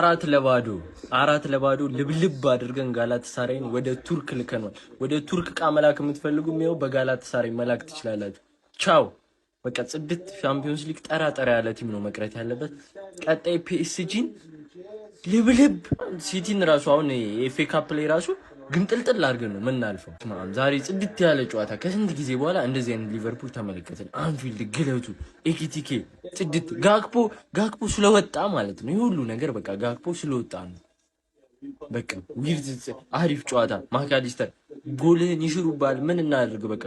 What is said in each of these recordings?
አራት ለባዶ ልብልብ አድርገን ጋላታሳራይን ወደ ቱርክ ልከናል። ወደ ቱርክ ቃመላክ የምትፈልጉ ነው በጋላታሳራይ መላክ ትችላላችሁ። ቻው በቃ ጽድት ሻምፒዮንስ ሊግ ጠራ ያለ ቲም ነው መቅረት ያለበት። ቀጣይ ፒኤስጂን ልብልብ ሲቲን ራሱ አሁን ኤፍኤ ካፕ ላይ ራሱ ግንጥልጥል አድርገን ነው የምናልፈው። ዛሬ ጽድት ያለ ጨዋታ ከስንት ጊዜ በኋላ እንደዚህ አይነት ሊቨርፑል ተመለከትን። አንፊልድ ግለቱ ኤኪቲኬ ጽድት ጋክፖ ስለወጣ ማለት ነው። ይሄ ሁሉ ነገር በቃ ጋክፖ ስለወጣ ነው። በቃ አሪፍ ጨዋታ ማካሊስተር ጎልን ይሽሩባል። ምን እናድርግ በቃ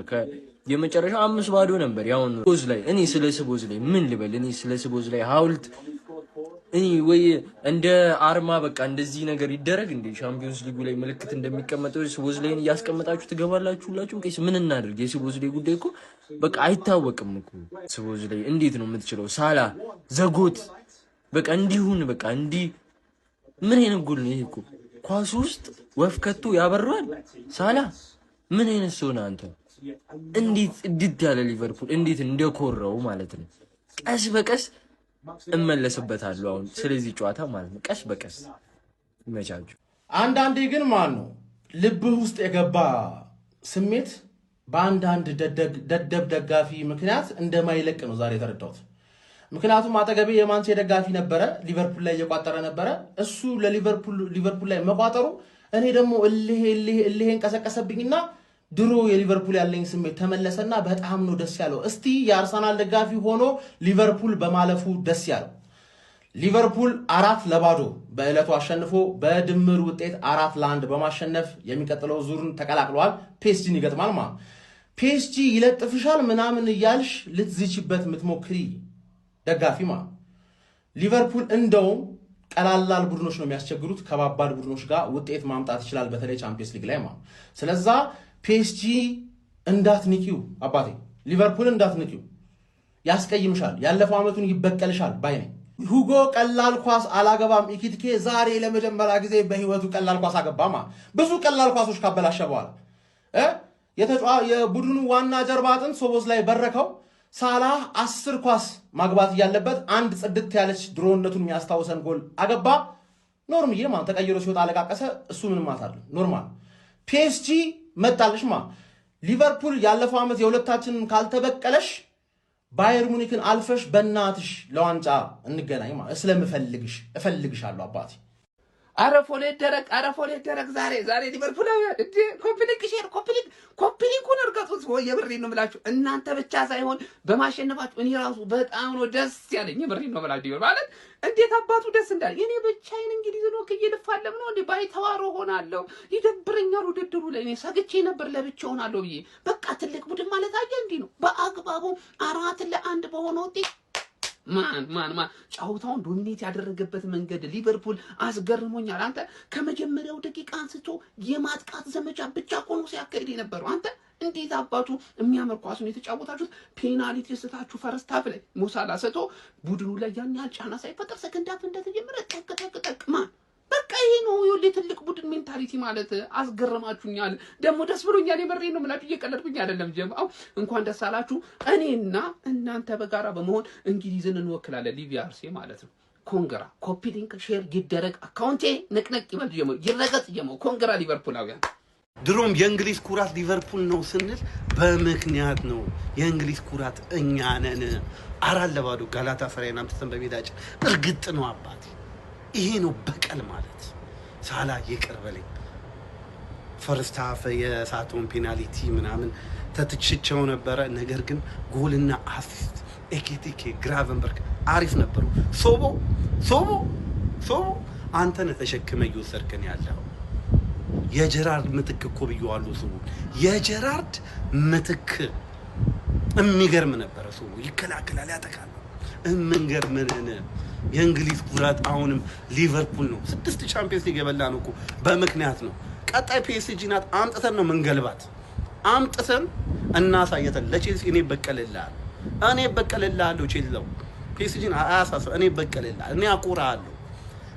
የመጨረሻው 5-0 ነበር። ያው ስቦዝ ላይ እኔ ስለ ስቦዝ ላይ ምን ልበል? እኔ ስለ ስቦዝ ላይ ሐውልት እኔ ወይ እንደ አርማ በቃ እንደዚህ ነገር ይደረግ እንዴ? ሻምፒዮንስ ሊጉ ላይ ምልክት እንደሚቀመጠው ስቦዝ ላይ ያስቀምጣችሁ ትገባላችሁ ሁላችሁ። እንዴ ምን እናድርግ? የስቦዝ ላይ ጉዳይ እኮ በቃ አይታወቅም እኮ ስቦዝ ላይ እንዴት ነው የምትችለው? ሳላ ዘጎት በቃ እንዲሁን በቃ እንዲ ምን አይነት ጎል ነው ይሄ? እኮ ኳስ ውስጥ ወፍ ከቶ ያበራል ሳላ። ምን አይነት ሰው ነህ አንተ? እንዴት ያለ ሊቨርፑል እንዴት እንደኮረው ማለት ነው። ቀስ በቀስ እመለስበታለሁ አሁን ስለዚህ ጨዋታ ማለት ነው። ቀስ በቀስ ይመቻችሁ። አንዳንዴ ግን ማን ነው ልብህ ውስጥ የገባ ስሜት በአንዳንድ ደደብ ደጋፊ ምክንያት እንደማይለቅ ነው ዛሬ የተረዳሁት። ምክንያቱም አጠገቤ የማንቼ ደጋፊ ነበረ፣ ሊቨርፑል ላይ እየቋጠረ ነበረ። እሱ ለሊቨርፑል ላይ መቋጠሩ እኔ ደግሞ እልሄን ቀሰቀሰብኝና ድሮ የሊቨርፑል ያለኝ ስሜት ተመለሰና በጣም ነው ደስ ያለው። እስቲ የአርሰናል ደጋፊ ሆኖ ሊቨርፑል በማለፉ ደስ ያለው። ሊቨርፑል 4-0 በዕለቱ አሸንፎ በድምር ውጤት 4-1 በማሸነፍ የሚቀጥለው ዙርን ተቀላቅሏል። ፒኤስጂን ይገጥማል ማለት ፒኤስጂ ይለጥፍሻል ምናምን እያልሽ ልትዝችበት የምትሞክሪ ደጋፊ ማለት ሊቨርፑል እንደውም ቀላላል ቡድኖች ነው የሚያስቸግሩት። ከባባድ ቡድኖች ጋር ውጤት ማምጣት ይችላል፣ በተለይ ቻምፒየንስ ሊግ ላይ ማለት ስለዛ ፒኤስጂ እንዳትንቂው አባቴ፣ ሊቨርፑል እንዳትንቂው፣ ያስቀይምሻል፣ ያለፈው ዓመቱን ይበቀልሻል ባይ ነኝ። ሁጎ ቀላል ኳስ አላገባም ኢኪቲኬ ዛሬ ለመጀመሪያ ጊዜ በህይወቱ ቀላል ኳስ አገባማ። ብዙ ቀላል ኳሶች ካበላሸ በኋላ የቡድኑ ዋና ጀርባ አጥንት ሶቦዝ ላይ በረከው። ሳላህ 10 ኳስ ማግባት እያለበት አንድ ጽድት ያለች ድሮነቱን የሚያስታውሰን ጎል አገባ። ኖርምዬ ማን ተቀይሮ ሲወጣ አለቃቀሰ። እሱ ምንም ማታል ኖርማል። ፒኤስጂ መጣልሽ ሊቨርፑል ያለፈው ዓመት የሁለታችንን ካልተበቀለሽ ባየር ሙኒክን አልፈሽ በእናትሽ ለዋንጫ እንገናኝ ስለምፈልግሽ እፈልግሻለሁ አባቴ። አረፎሌ ደረቅ ዛሬ ሊቨርፑላውያን እንዴ ኮምፕሊኩን እርገጡት። ወይ የብሬን ነው ብላችሁ እናንተ ብቻ ሳይሆን በማሸነፋችሁ እኔ ራሱ በጣም ነው ደስ ያለኝ። የብሬን ነው ብላችሁ ማለት እንዴት አባቱ ደስ እንዳለ። እኔ ብቻዬን እንግዲህ ነው ከየልፋለም ነው እንዴ ባይተዋሮ ሆናለሁ። ይደብረኛል ውድድሩ ላይ እኔ ሰግቼ ነበር ለብቻ ሆናለሁ ብዬ። በቃ ትልቅ ቡድን ማለት አየ እንዴ ነው በአግባቡ 4-1 በሆነ ውጤት ማን ጫውታውን ዶሚኔት ያደረገበት መንገድ ሊቨርፑል አስገርሞኛል። አንተ ከመጀመሪያው ደቂቃ አንስቶ የማጥቃት ዘመቻ ብቻ ሆኖ ሲያካሂድ የነበረው አንተ እንዴት አባቱ የሚያምር ኳሱን የተጫወታችሁት። ፔናልቲ ስታችሁ ፈርስት ሃፍ ላይ ሙሳላ ሰቶ ቡድኑ ላይ ያን ያህል ጫና ሳይፈጠር ሰከንድ ሃፍ እንደተጀመረ ጠቅ በቃ ይሄ ነው የወለ ትልቅ ቡድን ሜንታሊቲ ማለት። አስገረማችሁኛል፣ ደግሞ ደስ ብሎኛል። የመሬን ነው ማለት እየቀለድኩኝ አይደለም። ጀማው እንኳን ደስ አላችሁ። እኔና እናንተ በጋራ በመሆን እንግሊዝን እንወክላለን። ሊቪአርሲ ማለት ነው። ኮንግራ ኮፒ ሊንክ ሼር ይደረግ፣ አካውንቴ ነቅነቅ ይበል፣ ጀማው ይረገጥ፣ ጀማው ኮንግራ ሊቨርፑላውያን። ድሮም የእንግሊዝ ኩራት ሊቨርፑል ነው ስንል በምክንያት ነው። የእንግሊዝ ኩራት እኛ ነን። 4-0 ጋላታሳራይን አምጥተን በሜዳችን እርግጥ ነው አባቴ። ይሄ ነው በቀል ማለት። ሳላ ይቅር በለኝ። ፈርስት ሃፍ የሳቶን ፔናልቲ ምናምን ተትችቸው ነበረ። ነገር ግን ጎልና አሲስት ኤኬቲኬ ግራቨንበርግ አሪፍ ነበሩ። ሶቦ አንተን ተሸክመ እየወሰድከን ያለው የጀራርድ ምትክ እኮ ብየዋለሁ። ሶቦ የጀራርድ ምትክ የሚገርም ነበረ። ሶቦ ይከላከላል፣ ያጠቃል። እምንገርምን የእንግሊዝ ኩራት አሁንም ሊቨርፑል ነው። 6 ቻምፒየንስ ሊግ የበላ ነው እኮ በምክንያት ነው። ቀጣይ ፒኤስጂ ናት። አምጥተን ነው መንገልባት፣ አምጥተን እናሳየተን ለቼልሲ። እኔ በቀልልሃለሁ ቼልሲው ፒኤስጂን አያሳስ እኔ በቀልልሃለሁ፣ እኔ አኮራሃለሁ።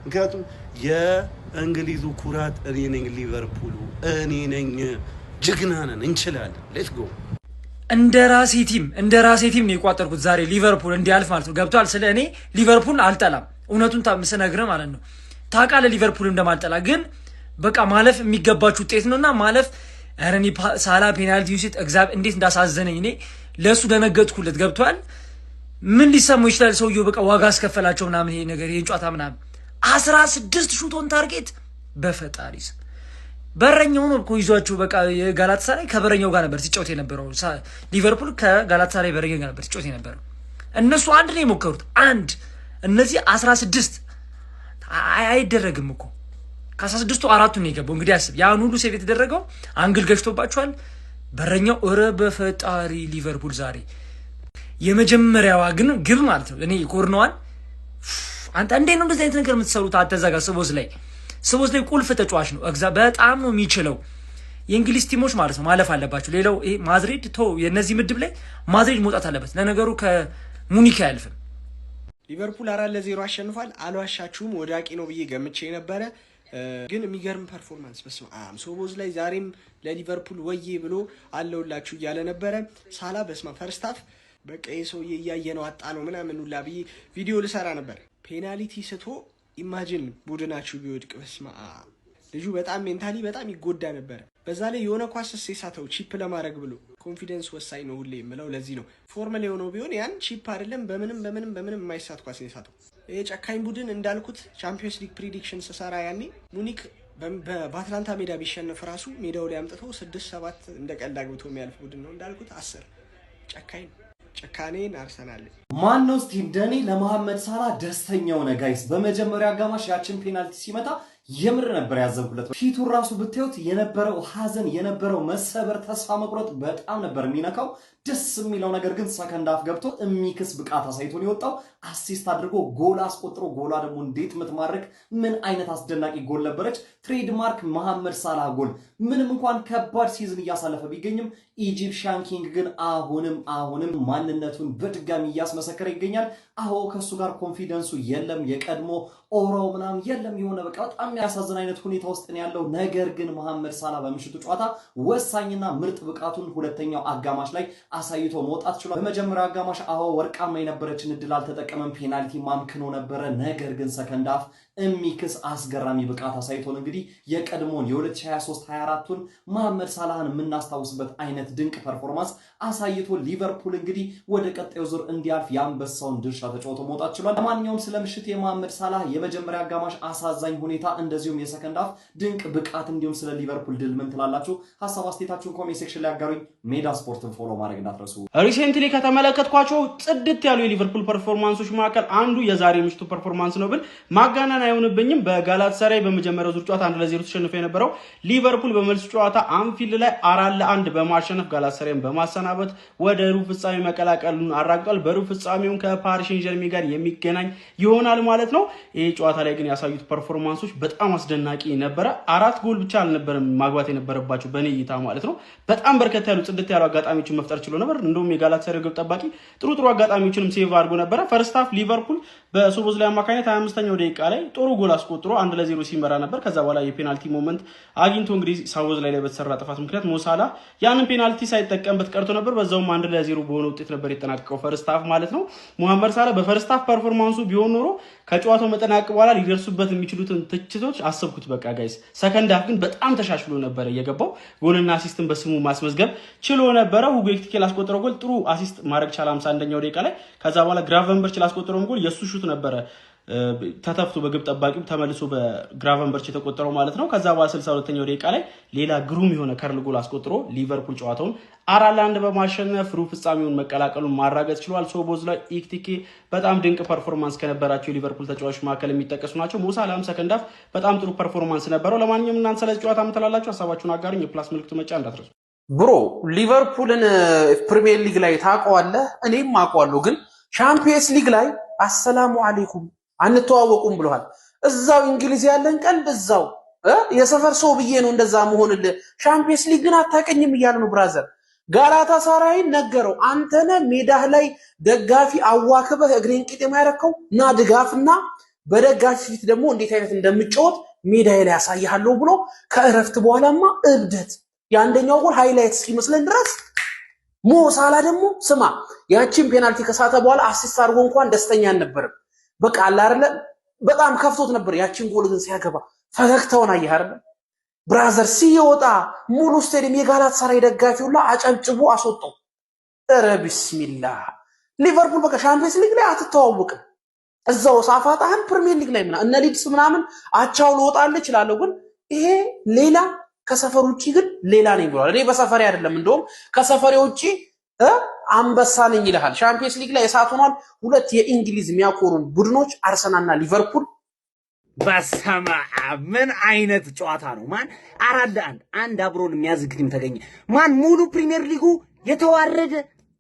ምክንያቱም የእንግሊዙ ኩራት እኔ ነኝ፣ ሊቨርፑሉ እኔ ነኝ። ጀግና ነን፣ እንችላለን። ሌትስ ጎ። እንደ ራሴ ቲም ነው የቋጠርኩት ዛሬ ሊቨርፑል እንዲያልፍ ማለት ነው። ገብቷል። ስለ እኔ ሊቨርፑል አልጠላም፣ እውነቱን ስነግርህ ማለት ነው። ታውቃለህ ሊቨርፑል እንደማልጠላ ግን በቃ ማለፍ የሚገባችሁ ውጤት ነውና ማለፍ አረኒ ሳላ ፔናልቲ ውስጥ እግዚአብሔር እንዴት እንዳሳዘነኝ እኔ ለሱ ደነገጥኩለት ገብቷል ምን ሊሰማው ይችላል ሰውየው በቃ ዋጋ አስከፈላቸው ምናምን ይሄ ነገር ይሄን ጨዋታ ምናምን 16 ሹት ኦን ታርጌት በፈጣሪስ በረኛው ነው እኮ ይዟቸው በቃ ጋላታሳራይ ከበረኛው ጋር ነበር ሲጫወት የነበረው ሊቨርፑል ከጋላታሳራይ በረኛው ጋር ነበር ሲጫወት የነበረው እነሱ አንድ ነው የሞከሩት አንድ እነዚህ 16 አይደረግም እኮ ከ16ቱ አራቱን ነው የገባው እንግዲህ አስብ ያን ሁሉ ሴቭ የተደረገው አንግል ገሽቶባቸዋል በረኛው ኦረ በፈጣሪ ሊቨርፑል ዛሬ የመጀመሪያዋ ግን ግብ ማለት ነው እኔ ኮርናዋን አንተ እንዴት ነው እንደዚህ አይነት ነገር የምትሰሩት አተዛጋ ስቦዝ ላይ ቁልፍ ተጫዋች ነው በጣም ነው የሚችለው የእንግሊዝ ቲሞች ማለት ነው ማለፍ አለባቸው ሌላው ይሄ ማድሪድ የነዚህ ምድብ ላይ ማድሪድ መውጣት አለበት ለነገሩ ከሙኒክ ያልፍም ሊቨርፑል 4-0 አሸንፏል አልዋሻችሁም ወዳቂ ነው ብዬ ገምቼ ነበረ ግን የሚገርም ፐርፎርማንስ በስማም ሶቦዝ ላይ ዛሬም ለሊቨርፑል ወዬ ብሎ አለውላችሁ እያለ ነበረ ሳላ በስማም ፈርስት ሃፍ በቃ የሰውዬ እያየነው አጣ ነው ምናምን ሁላ ብዬ ቪዲዮ ልሰራ ነበር ፔናልቲ ስቶ ኢማጂን ቡድናችሁ ቢወድቅ በስማም ልጁ በጣም ሜንታሊ በጣም ይጎዳ ነበር በዛ ላይ የሆነ ኳስ ሲሳተው ቺፕ ለማድረግ ብሎ ኮንፊደንስ ወሳኝ ነው ሁሌ የምለው ለዚህ ነው ፎርሙላ የሆነው ቢሆን ያን ቺፕ አይደለም በምንም የማይሳት ኳስ ነው የሳተው የጨካኝ ቡድን እንዳልኩት ቻምፒየንስ ሊግ ፕሪዲክሽን ሰራ ያኔ ሙኒክ በአትላንታ ሜዳ ቢሸነፍ ራሱ ሜዳው ላይ አምጥተው 6-7 እንደቀልድ አግብቶ የሚያልፍ ቡድን ነው እንዳልኩት 10 ጨካኝ ጨካኔን አርሰናል ማን ነው እስቲ እንደኔ ለመሐመድ ሳላ ደስተኛው ነው ጋይስ በመጀመሪያ አጋማሽ ያችን ፔናልቲ ሲመታ የምር ነበር ያዘንኩለት ፊቱ ራሱ ብታዩት የነበረው ሐዘን የነበረው መሰበር ተስፋ መቁረጥ በጣም ነበር የሚነካው ደስ የሚለው ነገር ግን ሰከንድ አፍ ገብቶ የሚክስ ብቃት አሳይቶን ይወጣው አሲስት አድርጎ ጎል አስቆጥሮ ጎሏ ደግሞ እንዴት ምትማርክ ምን አይነት አስደናቂ ጎል ነበረች ትሬድማርክ መሐመድ ሳላ ጎል ምንም እንኳን ከባድ ሲዝን እያሳለፈ ቢገኝም ኢጂፕሽያን ኪንግ ግን አሁንም ማንነቱን በድጋሚ እያስመሰከረ ይገኛል አዎ ከሱ ጋር ኮንፊደንሱ የለም የቀድሞ ኦራው ምናምን የለም የሆነ በቃ በጣም ያሳዝን አይነት ሁኔታ ውስጥ ነው ያለው ነገር ግን መሐመድ ሳላ በምሽቱ ጨዋታ ወሳኝና ምርጥ ብቃቱን ሁለተኛው አጋማሽ ላይ አሳይቶ መውጣት ችሏል በመጀመሪያው አጋማሽ አዎ ወርቃማ የነበረችን እድል አልተጠቀመም ፔናልቲ ማምክኖ ነበር ነገር ግን ሰከንድ አፍ የሚክስ አስገራሚ ብቃት አሳይቶን እንግዲህ የቀድሞን የ2023-24ቱን መሐመድ ሳላህን የምናስታውስበት አይነት ድንቅ ፐርፎርማንስ አሳይቶ ሊቨርፑል እንግዲህ ወደ ቀጣዩ ዙር እንዲያልፍ ያንበሳውን ድርሻ ተጫውቶ መውጣት ችሏል ለማንኛውም ስለምሽት የመሐመድ ሳላህ የመጀመሪያ አጋማሽ አሳዛኝ ሁኔታ እንደዚሁም የሰከንድ አፍ ድንቅ ብቃት እንዲሁም ስለ ሊቨርፑል ድል ምን ትላላችሁ ሐሳብ አስተያየታችሁን ኮሜንት ሴክሽን ላይ አጋሩኝ ሜዳ ስፖርትን ፎሎ ማድረግ እንዳትረሱ ሪሴንትሊ ከተመለከትኳቸው ጽድት ያሉ የሊቨርፑል ፐርፎርማንሶች መካከል አንዱ የዛሬ ምሽቱ ፐርፎርማንስ ነው ብል ማጋናን አይሆንብኝም በጋላታሳራይ በመጀመሪያው ዙር ጨዋታ 1-0 ተሸንፎ የነበረው ሊቨርፑል በመልስ ጨዋታ አንፊልድ ላይ 4-1 በማሸነፍ ጋላታሳራይን በማሰናበት ወደ ሩብ ፍጻሜ መቀላቀሉን አራግጧል በሩብ ፍጻሜውን ከፓሪስ ሴን-ዠርሜን ጋር የሚገናኝ ይሆናል ማለት ነው ይሄ ጨዋታ ላይ ግን ያሳዩት ፐርፎርማንሶች በጣም አስደናቂ ነበረ 4 ጎል ብቻ አልነበረም ማግባት የነበረባቸው በኔ እይታ ማለት ነው በጣም በርከት ያሉ ጽድት ያሉ አጋጣሚዎችን መፍጠር ችሎ ነበር እንደውም የጋላታሳራይ ግብ ጠባቂ ጥሩ አጋጣሚዎችንም ሴቭ አድርጎ ነበር ፈርስት ሃፍ ሊቨርፑል በሶቦዝ ላይ አማካኝነት 25ኛው ደቂቃ ላይ ጥሩ ጎል አስቆጥሮ 1-0 ሲመራ ነበር ከዛ በኋላ የፔናልቲ ሞመንት አግኝቶ እንግዲህ ሳውዝ ላይ በተሰራ ጥፋት ምክንያት ሞሳላ ያንን ፔናልቲ ሳይጠቀምበት ቀርቶ ነበር በዛውም 1-0 በሆነ ውጤት ነበር የተጠናቀቀው ፈርስት ሃፍ ማለት ነው መሐመድ ሳላ በፈርስት ሃፍ ፐርፎርማንሱ ቢሆን ኖሮ ከጨዋታው መጠናቀቅ በኋላ ሊደርሱበት የሚችሉትን ትችቶች አሰብኩት በቃ ጋይስ ሰከንድ ሃፍ ግን በጣም ተሻሽሎ ነበር የገባው ጎልና አሲስትን በስሙ ማስመዝገብ ችሎ ነበር ሁጎ ኤኪቲኬ ላስቆጠረው ጎል ጥሩ አሲስት ማድረግ ቻለ 51ኛው ደቂቃ ላይ ከዛ በኋላ ግራቨንበርች ላስቆጠረው ጎል የሱ ሹት ነበረ ተተፍቶ በግብ ጠባቂው ተመልሶ በግራቨንበርች የተቆጠረው ማለት ነው ከዛ በኋላ 62ኛው ደቂቃ ላይ ሌላ ግሩም የሆነ ከርል ጎል አስቆጥሮ ሊቨርፑል ጨዋታውን 4-1 በማሸነፍ ሩብ ፍጻሜውን መቀላቀሉን ማራገጥ ችሏል ሶቦዝ ላይ ኤኪቲኬ በጣም ድንቅ ፐርፎርማንስ ከነበራቸው ሊቨርፑል ተጫዋቾች መካከል የሚጠቀሱ ናቸው ሞሳላም ሰከንድ ሃፍ በጣም ጥሩ ፐርፎርማንስ ነበረው ለማንኛውም እናንተ ስለዚህ ጨዋታ ምትላላችሁ ሐሳባችሁን አጋሩኝ የፕላስ ምልክቱ መጫ እንዳትረሱ ብሮ ሊቨርፑልን ፕሪሚየር ሊግ ላይ ታውቀዋለህ እኔም አውቀዋለሁ ግን ቻምፒየንስ ሊግ ላይ አሰላሙ አለይኩም አንተዋወቁም ብለዋል እዛው እንግሊዝ ያለን ቀልብ እዛው የሰፈር ሰው ብዬ ነው እንደዛ መሆንልህ ቻምፒየንስ ሊግ ግን አታቀኝም እያለ ነው ብራዘር ጋላታሳራይን ነገረው አንተነ ሜዳህ ላይ ደጋፊ አዋክበህ እግሬን ቂጤማ ያረከው እና ድጋፍና በደጋፊ ፊት ደግሞ እንዴት አይነት እንደምጫወት ሜዳዬ ላይ ያሳያለሁ ብሎ ከእረፍት በኋላማ እብደት ያንደኛው ጎል ሃይላይት እስኪመስለን ድረስ ሞሳላ ደግሞ ስማ ያቺን ፔናልቲ ከሳተ በኋላ አሲስት አድርጎ እንኳን ደስተኛ አልነበረም በቃ አለ አይደለ በጣም ከፍቶት ነበር። ያችን ጎል ግን ሲያገባ ፈገግታውን አየህ አይደል? ብራዘር ሲወጣ ሙሉ ስቴዲየም የጋላታሳራይ ደጋፊ ሁላ አጨብጭቦ አስወጣው። ኧረ ቢስሚላህ ሊቨርፑል በቃ ሻምፒየንስ ሊግ ላይ አትተዋወቅም። እዛው ሳፋታህን ፕሪሚየር ሊግ ላይ እነ ሊድስ ምናምን አቻው ልወጣልህ እችላለሁ፣ ግን ይሄ ሌላ ከሰፈር ውጪ ግን ሌላ ነኝ ብሏል። እኔ በሰፈሬ አይደለም እንደውም ከሰፈሬ ውጪ አንበሳ ነኝ ይልሃል። ሻምፒየንስ ሊግ ላይ እሳት ሆኗል። ሁለት የእንግሊዝ የሚያኮሩ ቡድኖች አርሰናልና ሊቨርፑል። በስመ አብ ምን አይነት ጨዋታ ነው ማን! 4-1 አንድ አብሮን የሚያዝግትም ተገኘ ማን! ሙሉ ፕሪሚየር ሊጉ የተዋረደ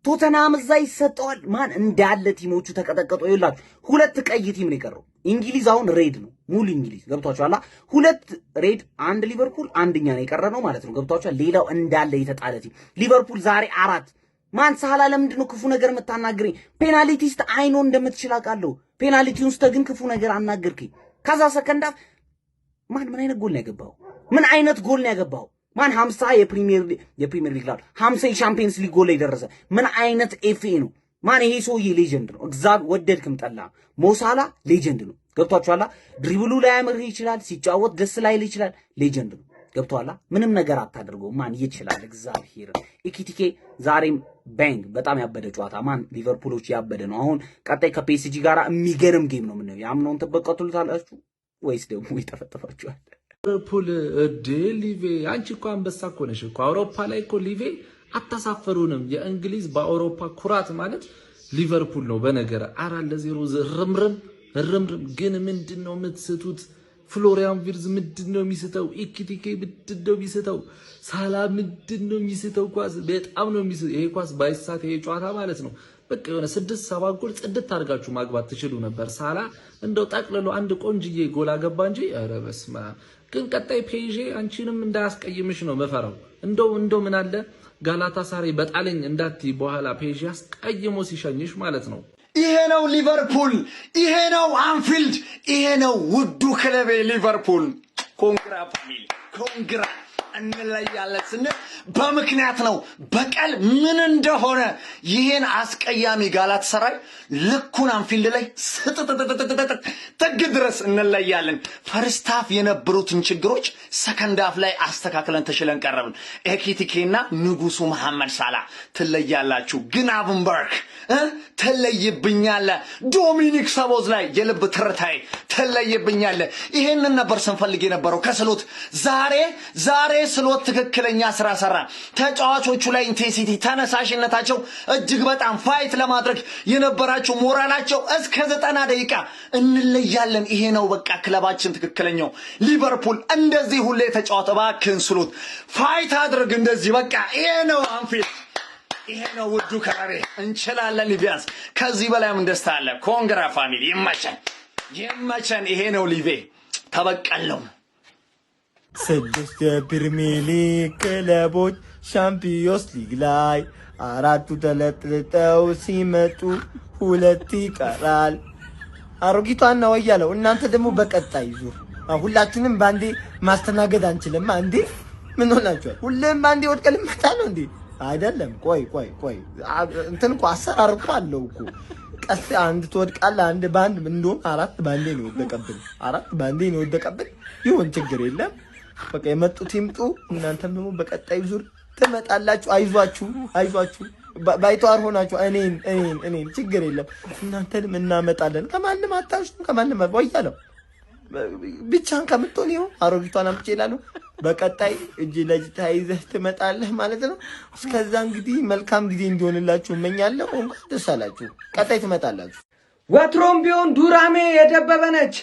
ቶተንሃም እዛ ይሰጠዋል ማን! እንዳለ ቲሞቹ ተቀጠቀጡ። ይላችሁ ሁለት ቀይ ቲም ነው የቀረው። እንግሊዝ አሁን ሬድ ነው ሙሉ እንግሊዝ ገብቷችኋል። ሁለት ሬድ አንድ ሊቨርፑል አንደኛ ነው የቀረ ነው ማለት ነው ገብቷችኋል። ሌላው እንዳለ የተጣለ ቲም ሊቨርፑል ዛሬ 4 ማን! ሳላ ለምንድን ነው ክፉ ነገር የምታናግረኝ? ፔናልቲስት አይኖ እንደምትችል አውቃለሁ። ፔናልቲውን ውስጥ ግን ክፉ ነገር አናገርከኝ። ከዛ ሰከንድ አፍ ማን ምን አይነት ጎል ነው ያገባው? ምን አይነት ጎል ነው ያገባው? ማን 50 የፕሪሚየር ሊግ ላይ 50 የቻምፒየንስ ሊግ ጎል ላይ ደረሰ። ምን አይነት ኤፍኤ ነው ማን! ይሄ ሰውዬ ሌጀንድ ነው። እግዚአብሔር ወደድክም ጠላ ሞሳላ ሌጀንድ ነው ገብቷችኋል። ድሪብሉ ላይ ያምር ይችላል፣ ሲጫወት ደስ ላይ ይችላል፣ ሌጀንድ ነው ገብቷላ። ምንም ነገር አታደርገው ማን ይችላል። እግዚአብሔር ኢኪቲኬ ዛሬም ባንግ በጣም ያበደ ጨዋታ ማን! ሊቨርፑሎች ያበደ ነው። አሁን ቀጣይ ከፒኤስጂ ጋር የሚገርም ጌም ነው። ምን ነው ያምነውን ተበቀቱልታላችሁ ወይስ ደግሞ ይተፈተፋችኋል? ሊቨርፑል ሊቬ አንቺ እኮ አንበሳ እኮ ነሽ እኮ አውሮፓ ላይ እኮ ሊቬ አታሳፈሩንም። የእንግሊዝ በአውሮፓ ኩራት ማለት ሊቨርፑል ነው። በነገር 4-0 ርምርም ግን ምንድነው የምትስቱት? ፍሎሪያን ቪርዝ ምንድነው የሚስተው? ኢኪቲኬ ምንድነው የሚስተው? ሳላ ምንድነው የሚስተው? ኳስ በጣም ነው የሚስተው። ይሄ ኳስ ባይሳት ይሄ ጨዋታ ማለት ነው በቃ የሆነ 6-7 ጎል ጽድት አድርጋችሁ ማግባት ትችሉ ነበር። ሳላ እንደው ጠቅልሎ አንድ ቆንጅዬ ጎል አገባ እንጂ ኧረ በስመ አብ። ግን ቀጣይ ፔዤ አንቺንም እንዳያስቀይምሽ ነው መፈራው። እንደው ምን አለ ጋላታሳራይ በጣለኝ እንዳትይ በኋላ ፔዤ አስቀይሞ ሲሸኝሽ ማለት ነው። ይሄ ነው ሊቨርፑል፣ ይሄ ነው አንፊልድ፣ ይሄ ነው ውዱ ክለቤ ሊቨርፑል። ኮንግራ ፋሚሊ ኮንግራ። እንለያለን ስንል በምክንያት ነው። በቀል ምን እንደሆነ ይሄን አስቀያሚ ጋላታሳራይ ልኩን አንፊልድ ላይ ጥግ ድረስ እንለያለን። ፈርስት ሃፍ የነበሩትን ችግሮች ሰከንድ ሃፍ ላይ አስተካክለን ተሽለን ቀረብን። ኤኪቲኬና ንጉሱ መሐመድ ሳላ ትለያላችሁ። ግናቭንበርግ ትለይብኛለ። ዶሚኒክ ሰቦዝ ላይ የልብ ትርታይ ትለይብኛለ። ይሄንን ነበር ስንፈልግ የነበረው ከስሎት። ዛሬ ስሎት ትክክለኛ ስራ ሰራ። ተጫዋቾቹ ላይ ኢንቴንሲቲ ተነሳሽነታቸው እጅግ በጣም ፋይት ለማድረግ የነበራቸው ሞራላቸው እስከ 90 ደቂቃ እንለያለን። ይሄ ነው በቃ ክለባችን ትክክለኛው ሊቨርፑል። እንደዚህ ሁሌ ተጫዋች እባክህን ስሎት ፋይት አድርግ እንደዚህ በቃ ይሄ ነው አንፊልድ፣ ይሄ ነው ውዱ ከረሬ። እንችላለን ሊቪያንስ ከዚህ በላይም ደስታ አለ። ኮንግራ ፋሚሊ ይመቸን። ይሄ ነው ሊቬ ተበቀለው። 6 የፕሪሚየር ሊግ ክለቦች ሻምፒዮንስ ሊግ ላይ 4 ተለጥጠው ሲመጡ 2 ይቀራል። አሮጊቷና ወያለው እናንተ ደግሞ በቀጣይ ዙር ሁላችንም ባንዴ ማስተናገድ አንችልም። አንዴ ምን ሆናችኋል? ሁሌም ባንዴ ወድቀን ልመታ ነው እንዴ? አይደለም። ቆይ እንትን እኮ አሰራር እኮ አለው እኮ። ቀስ አንድ ትወድቃለህ፣ አንድ ባንድ እንደውም 4 ባንዴ ነው የወደቀብን። 4 ባንዴ ነው የወደቀብን። ይሁን ችግር የለም። በቃ የመጡት ይምጡ። እናንተም ደግሞ በቀጣይ ዙር ትመጣላችሁ። አይዟችሁ ባይተዋር ሆናችሁ እኔን ችግር የለም። እናንተንም እናመጣለን። ከማንም አታሽም። ከማንም ወያለው ብቻን ከምትሆን ይሁን አሮጊቷን አምጪ ይላሉ። በቀጣይ እጅ ለእጅ ተያይዘህ ትመጣለህ ማለት ነው። እስከዛ እንግዲህ መልካም ጊዜ እንዲሆንላችሁ እመኛለሁ። እንኳን ደስ አላችሁ። ቀጣይ ትመጣላችሁ። ወትሮም ቢሆን ዱራሜ የደበበ ነች፣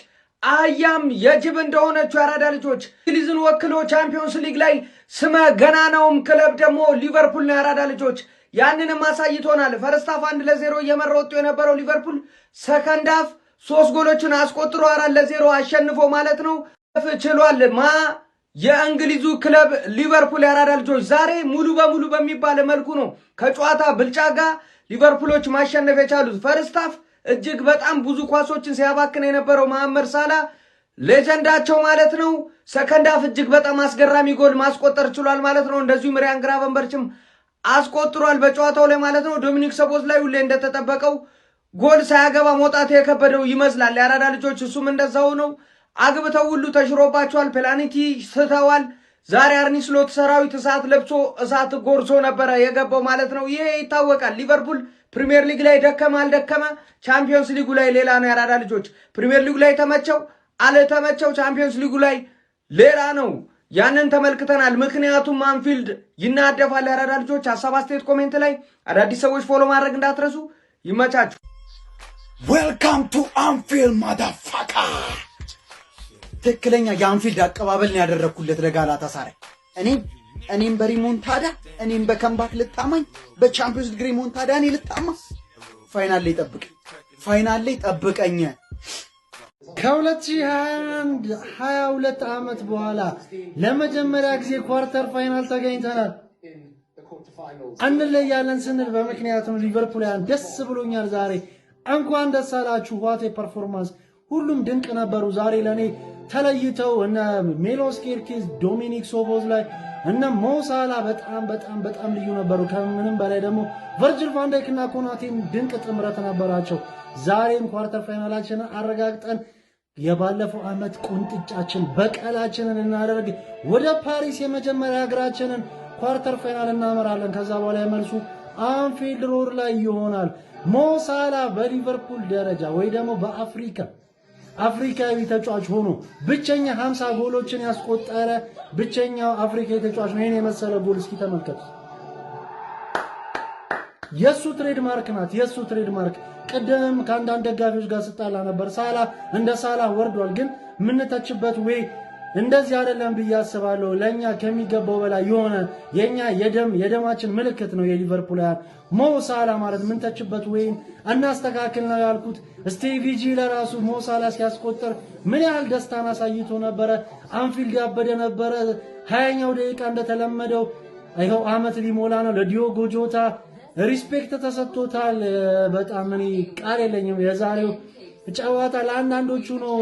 አህያም የጅብ እንደሆነችው ያራዳ ልጆች እንግሊዝን ወክሎ ቻምፒዮንስ ሊግ ላይ ስመ ገናናውም ክለብ ደግሞ ሊቨርፑል ነው። ያራዳ ልጆች ያንንም አሳይቶናል። ፈርስት ሃፍ 1-0 እየመራ ወጥቶ የነበረው ሊቨርፑል ሰከንድ ሃፍ 3 ጎሎችን አስቆጥሮ 4-0 አሸንፎ ማለት ነው ችሏል። የእንግሊዙ ክለብ ሊቨርፑል ያራዳ ልጆች ዛሬ ሙሉ በሙሉ በሚባል መልኩ ነው ከጨዋታ ብልጫ ጋር ሊቨርፑሎች ማሸነፍ የቻሉት። ፈርስት ሃፍ እጅግ በጣም ብዙ ኳሶችን ሲያባክን የነበረው መሐመድ ሳላ ሌጀንዳቸው ማለት ነው ሰከንድ ሃፍ እጅግ በጣም አስገራሚ ጎል ማስቆጠር ችሏል ማለት ነው። እንደዚሁም ሪያን ግራቨንበርችም አስቆጥሯል በጨዋታው ላይ ማለት ነው። ዶሚኒክ ሰቦዝ ላይ ሁሌ እንደተጠበቀው ጎል ሳያገባ መውጣት የከበደው ይመስላል የአራዳ ልጆች። እሱም እንደዛው ነው። አግብተው ሁሉ ተሽሮባቸዋል። ፔናልቲ ስተዋል። ዛሬ አርኒ ስሎት ሰራዊት እሳት ለብሶ እሳት ጎርሶ ነበረ የገባው ማለት ነው። ይሄ ይታወቃል። ሊቨርፑል ፕሪሚየር ሊግ ላይ ደከመ አልደከመ፣ ቻምፒየንስ ሊጉ ላይ ሌላ ነው የአራዳ ልጆች። ፕሪሚየር ሊጉ ላይ ተመቸው አልተመቸው፣ ቻምፒየንስ ሊጉ ላይ ሌላ ነው። ያንን ተመልክተናል። ምክንያቱም አንፊልድ ይናደፋል። የአራዳ ልጆች ሀሳብ አስተያየት ኮሜንት ላይ አዳዲስ ሰዎች ፎሎ ማድረግ እንዳትረሱ። ይመቻችሁ። ዌልካም ቱ አንፊልድ ማዳፋካ። ትክክለኛ የአንፊልድ አቀባበል ነው ያደረኩለት ለጋላታሳራይ። እኔም በሪሞንታዳ እኔም በከምባክ ልታማኝ፣ በቻምፒዮንስ ሊግ ሪሞንታዳ እኔ ልታማ። ፋይናል ላይ ጠብቀኝ። ከ2022 ዓመት በኋላ ለመጀመሪያ ጊዜ ኳርተር ፋይናል ተገኝተናል። እንለያለን ስንል በምክንያቱም ሊቨርፑልያን ደስ ብሎኛል ዛሬ። እንኳን ደስ አላችሁ። ዋቴ ፐርፎርማንስ! ሁሉም ድንቅ ነበሩ። ዛሬ ለኔ ተለይተው እነ ሜሎስ ኬርኬዝ፣ ዶሚኒክ ሶቦዝ ላይ እነ ሞሳላ በጣም ልዩ ነበሩ። ከምንም በላይ ደግሞ ቨርጅል ቫንዳይክ እና ኮናቴም ድንቅ ጥምረት ነበራቸው። ዛሬም ኳርተር ፋይናላችንን አረጋግጠን የባለፈው ዓመት ቁንጥጫችን በቀላችንን እናደርግ ወደ ፓሪስ የመጀመሪያ እግራችንን ኳርተር ፋይናል እናመራለን። ከዛ በኋላ የመልሱ አንፊልድ ሮድ ላይ ይሆናል። ሞሳላ በሊቨርፑል ደረጃ ወይ ደግሞ አፍሪካዊ ተጫዋች ሆኖ ብቸኛ 50 ጎሎችን ያስቆጠረ ብቸኛው አፍሪካዊ ተጫዋች ነው። ይሄን የመሰለ ጎል እስኪ ተመልከቱ። የሱ ትሬድማርክ ናት። ቅድም ከአንዳንድ ደጋፊዎች ጋር ስጣላ ነበር። ሳላ እንደ ሳላ ወርዷል፣ ግን ምንተችበት ወይ እንደዚህ አይደለም ብዬ አስባለሁ። ለኛ ከሚገባው በላይ የሆነ የደማችን ምልክት ነው የሊቨርፑልያን ሞ ሳላ ማለት ምንተችበት ወይ እናስተካክል ነው ያልኩት። ስቲቪ ጂ ለራሱ ሞ ሳላ ሲያስቆጥር ምን ያህል ደስታን አሳይቶ ነበረ። አንፊልድ ያበደ ነበረ። 20ኛው ደቂቃ እንደተለመደው አይው አመት ሊሞላ ነው። ለዲዮጎ ጆታ ሪስፔክት ተሰጥቶታል። በጣም እኔ ቃል የለኝም። የዛሬው ጨዋታ ለአንዳንዶቹ ነው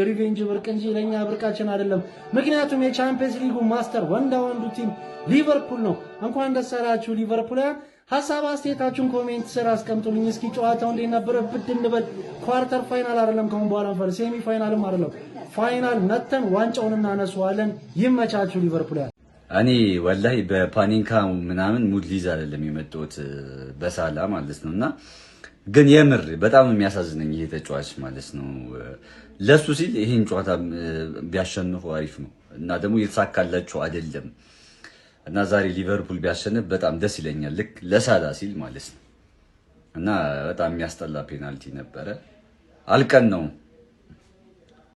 ሪቬንጅ ብርቅ እንጂ ለኛ ብርቃችን አይደለም። ምክንያቱም የቻምፒየንስ ሊጉ ማስተር ወንዱ ቲም ሊቨርፑል ነው። እንኳን ደስ አላችሁ ሊቨርፑልያን። ሐሳብ አስተያየታችሁን ኮሜንት ስር አስቀምጡልኝ። እስኪ ጨዋታው እንዴት ነበር? ብድ እንበል። ኳርተር ፋይናል አይደለም ከአሁን በኋላ እንፈር፣ ሴሚ ፋይናልም አይደለም፣ ፋይናል መተን ዋንጫውን እናነሳዋለን። ይመቻችሁ ሊቨርፑልያን። እኔ ወላሂ በፓኒንካ ምናምን ሙድ ሊዝ አይደለም የመጣሁት በሳላ ማለት ነውና ግን የምር በጣም የሚያሳዝነኝ ይሄ ተጫዋች ማለት ነው። ለሱ ሲል ይሄን ጨዋታ ቢያሸንፉ አሪፍ ነው እና ደግሞ የተሳካላቸው አይደለም እና ዛሬ ሊቨርፑል ቢያሸንፍ በጣም ደስ ይለኛል። ልክ ለሳላ ሲል ማለት ነው እና በጣም የሚያስጠላ ፔናልቲ ነበረ። አልቀን ነው